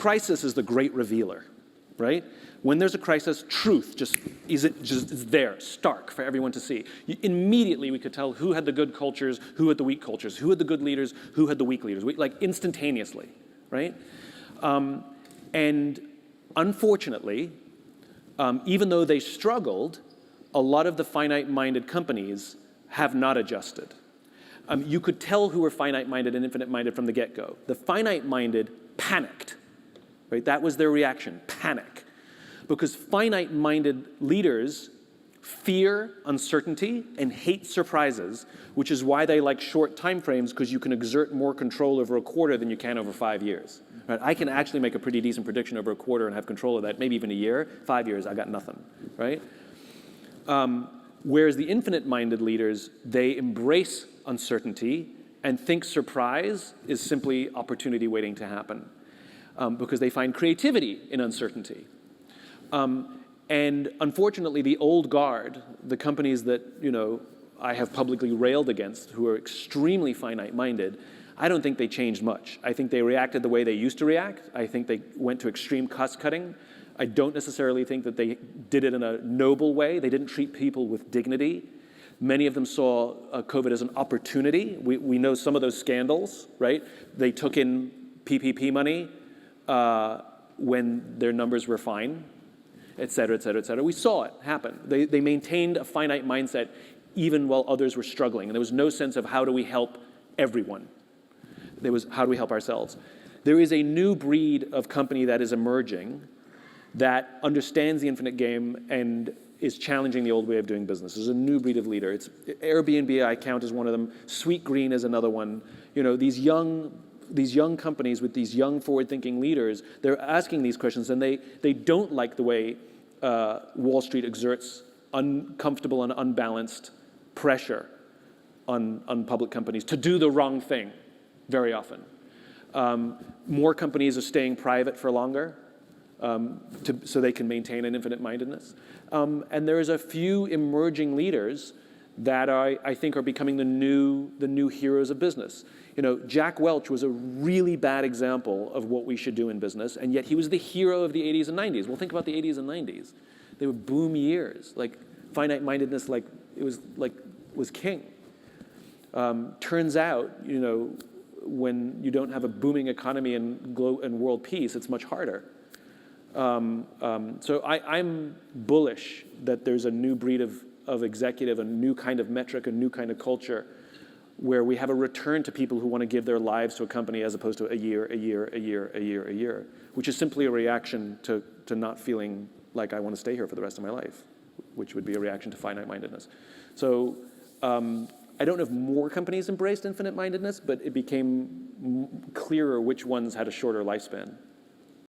crisis is the great revealer, right? When there's a crisis, truth just is there, stark for everyone to see. Immediately we could tell who had the good cultures, who had the weak cultures, who had the good leaders, who had the weak leaders, like instantaneously, right? And unfortunately, even though they struggled, a lot of the finite-minded companies have not adjusted. You could tell who were finite-minded and infinite-minded from the get-go. The finite-minded panicked, right? That was their reaction, panic. Because finite-minded leaders fear uncertainty and hate surprises, which is why they like short time frames, because you can exert more control over a quarter than you can over 5 years. Right? I can actually make a pretty decent prediction over a quarter and have control of that, maybe even a year. 5 years, I got nothing, right? Whereas the infinite-minded leaders, they embrace uncertainty and think surprise is simply opportunity waiting to happen, because they find creativity in uncertainty. And unfortunately, the old guard, the companies that I have publicly railed against, who are extremely finite-minded, I don't think they changed much. I think they reacted the way they used to react. I think they went to extreme cost-cutting. I don't necessarily think that they did it in a noble way. They didn't treat people with dignity. Many of them saw COVID as an opportunity. We know some of those scandals, right? They took in PPP money when their numbers were fine, et cetera, et cetera, et cetera. We saw it happen. They maintained a finite mindset even while others were struggling. And there was no sense of how do we help everyone. There was how do we help ourselves. There is a new breed of company that is emerging that understands the infinite game and is challenging the old way of doing business. There's a new breed of leader. It's Airbnb, I count as one of them. Sweet Green is another one. These young companies with these young forward-thinking leaders, they're asking these questions, and they don't like the way Wall Street exerts uncomfortable and unbalanced pressure on public companies to do the wrong thing very often. More companies are staying private for longer so they can maintain an infinite-mindedness. And there is a few emerging leaders that I think are becoming the new heroes of business. Jack Welch was a really bad example of what we should do in business, and yet he was the hero of the 80s and 90s. Well, think about the 80s and 90s. They were boom years. Like finite-mindedness, was king. Turns out, when you don't have a booming economy and world peace, it's much harder. So I'm bullish that there's a new breed of executive, a new kind of metric, a new kind of culture, where we have a return to people who want to give their lives to a company as opposed to a year, which is simply a reaction to not feeling like I want to stay here for the rest of my life, which would be a reaction to finite-mindedness. So I don't know if more companies embraced infinite-mindedness, but it became clearer which ones had a shorter lifespan.